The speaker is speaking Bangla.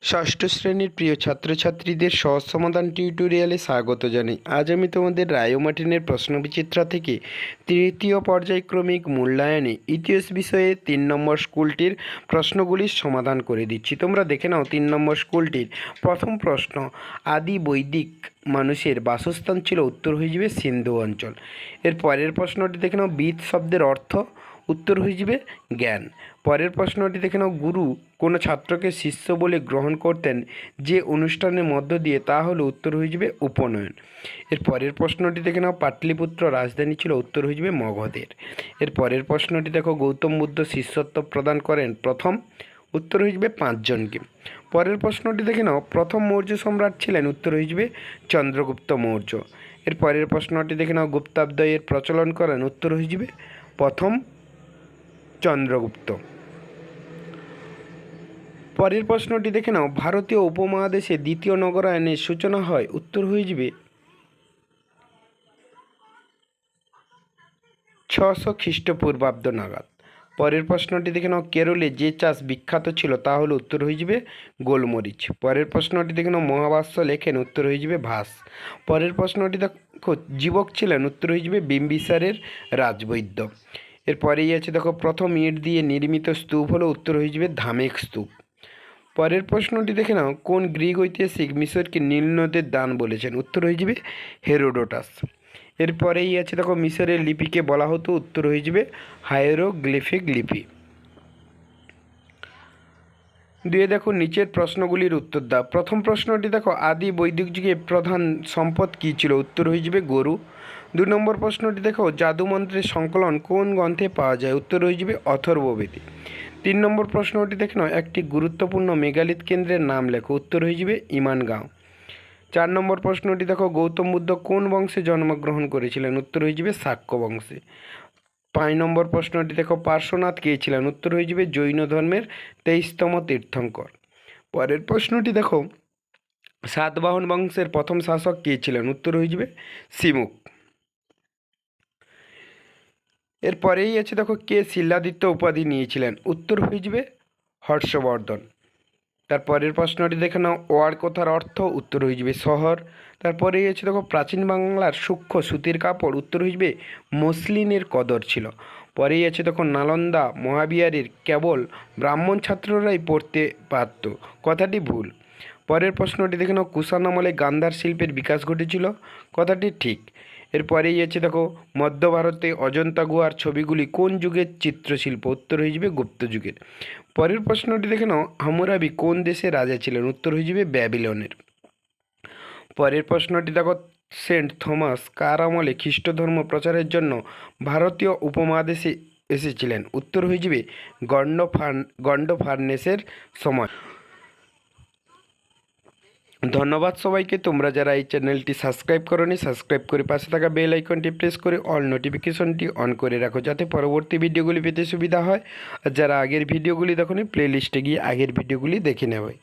ষষ্ঠ শ্রেণীর প্রিয় ছাত্রছাত্রীদের সহজ সমাধান টিউটোরিয়ালে স্বাগত জানাই। আজ আমি তোমাদের রায়োমার্টিনের প্রশ্নবিচিত্রা থেকে তৃতীয় পর্যায়ক্রমিক মূল্যায়নে ইতিহাস বিষয়ে 3 নম্বর স্কুলটির প্রশ্নগুলির সমাধান করে দিচ্ছি। তোমরা দেখে নাও 3 নম্বর স্কুলটির প্রথম প্রশ্ন, আদি বৈদিক মানুষের বাসস্থান ছিল, উত্তর হয়ে যাবে সিন্ধু অঞ্চল। এর পরের প্রশ্নটি দেখে নাও, বিদ শব্দের অর্থ, উত্তর হয়ে যাবে জ্ঞান। পরের প্রশ্নটি দেখে নাও, গুরু কোনো ছাত্রকে শিষ্য বলে গ্রহণ করতেন যে অনুষ্ঠানের মধ্য দিয়ে, তা হলো, উত্তর হয়ে যাবে উপনয়ন। এর পরের প্রশ্নটি দেখে নাও, পাটলিপুত্র রাজধানী ছিল, উত্তর হয়ে যাবে মগধের। এর পরের প্রশ্নটি দেখো, গৌতম বুদ্ধ শিষ্যত্ব প্রদান করেন প্রথম, উত্তর হয়ে যাবে 5 জনকে। পরের প্রশ্নটি দেখে নাও, প্রথম মৌর্য সম্রাট ছিলেন, উত্তর হয়ে যাবে চন্দ্রগুপ্ত মৌর্য। এর পরের প্রশ্নটি দেখে নাও, গুপ্তাব্দয়ের প্রচলন করেন, উত্তর হয়ে যাবে প্রথম চন্দ্রগুপ্ত। পরের প্রশ্নটি দেখে নাও, ভারতীয় উপমহাদেশে দ্বিতীয় নগরায়নের সূচনা হয়, উত্তর হয়ে যাবে 600 খ্রিস্টপূর্বাব্দ নাগাদ। পরের প্রশ্নটি দেখে নাও, কেরলে যে চাষ বিখ্যাত ছিল, তা হলো, উত্তর হয়ে যাবে গোলমরিচ। পরের প্রশ্নটি দেখে নাও, মহাভাষ্য লেখেন, উত্তর হয়ে যাবে ভাস। পরের প্রশ্নটি দেখো, জীবক ছিলেন, উত্তর হয়ে যাবে বিম্বিসারের রাজবৈদ্য। এরপরেই আছে দেখো, প্রথম ইট দিয়ে নির্মিত স্তূপ হলো, উত্তর হয়ে যাবে ধামেক স্তূপ। পরের প্রশ্নটি দেখে নাও, কোন গ্রিক ঐতিহাসিক মিশরকে নীল নদের দান বলেছেন, উত্তর হয়ে যাবে হেরোডোটাস। এরপরেই আছে দেখো, মিশরের লিপিকে বলা হতো, উত্তর হয়ে যাবে হায়েরোগ্লিফিক লিপি। দিয়ে দেখো নিচের প্রশ্নগুলির উত্তর দাও। প্রথম প্রশ্নটি দেখো, আদি বৈদিক যুগে প্রধান সম্পদ কী ছিল, উত্তর হয়ে যাবে গরু। 2 নম্বর প্রশ্নটি দেখো, জাদুমন্ত্রের সংকলন কোন গ্রন্থে পাওয়া যায়, উত্তর হয়ে যাবে অথর্ববেদে। 3 নম্বর প্রশ্নটি দেখে নাও, একটি গুরুত্বপূর্ণ মেগালিথ কেন্দ্রের নাম লেখো, উত্তর হয়ে যাবে ইমানগাঁও। 4 নম্বর প্রশ্নটি দেখো, গৌতম বুদ্ধ কোন বংশে জন্মগ্রহণ করেছিলেন, উত্তর হয়ে যাবে শাক্য বংশে। 5 নম্বর প্রশ্নটি দেখো, পার্শ্বনাথ কে ছিলেন, উত্তর হয়ে যাবে জৈন ধর্মের 23তম তীর্থঙ্কর। পরের প্রশ্নটি দেখো, সাতবাহন বংশের প্রথম শাসক কে ছিলেন, উত্তর হয়ে যাবে সিমুক। এরপরেই আছে দেখো, কে শিলাদিত্য উপাধি নিয়েছিলেন, উত্তর হয়ে যাবে হর্ষবর্ধন। তারপরের প্রশ্নটি দেখে নাও, ওয়ার কথার অর্থ, উত্তর হয়ে যাবে শহর। তারপরেই আছে দেখো, প্রাচীন বাংলার সূক্ষ্ম সুতির কাপড়, উত্তর হয়ে যাবে মসলিনের কদর ছিল। পরেই আছে দেখো, নালন্দা মহাবিহারের কেবল ব্রাহ্মণ ছাত্ররাই পড়তে পারত, কথাটি ভুল। পরের প্রশ্নটি দেখে নাও, কুষাণ আমলে গান্ধার শিল্পের বিকাশ ঘটেছিল, কথাটি ঠিক। এরপরেই আছে দেখো, মধ্য ভারতে অজন্তা গুহার ছবিগুলি কোন যুগের চিত্রশিল্প, উত্তর হয়ে যাবে গুপ্ত যুগের। পরের প্রশ্নটি দেখে নাও, হামুরাবি কোন দেশের রাজা ছিলেন, উত্তর হয়ে যাবে ব্যাবিলনের। পরের প্রশ্নটি দেখো, সেন্ট থমাস কার আমলে খ্রিস্ট ধর্ম প্রচারের জন্য ভারতীয় উপমহাদেশে এসেছিলেন, উত্তর হয়ে যাবে গন্ডোফার্নেসের সময়। ধন্যবাদ সবাইকে। তোমরা যারা এই চ্যানেলটি সাবস্ক্রাইব করোনি, সাবস্ক্রাইব করে পাশে থাকা বেল আইকনটি প্রেস করে অল নোটিফিকেশনটি অন করে রাখো, যাতে পরবর্তী ভিডিওগুলি পেতে সুবিধা হয়। আর যারা আগের ভিডিওগুলি দেখোনি, প্লে লিস্টে গিয়ে আগের ভিডিওগুলি দেখে নেবে।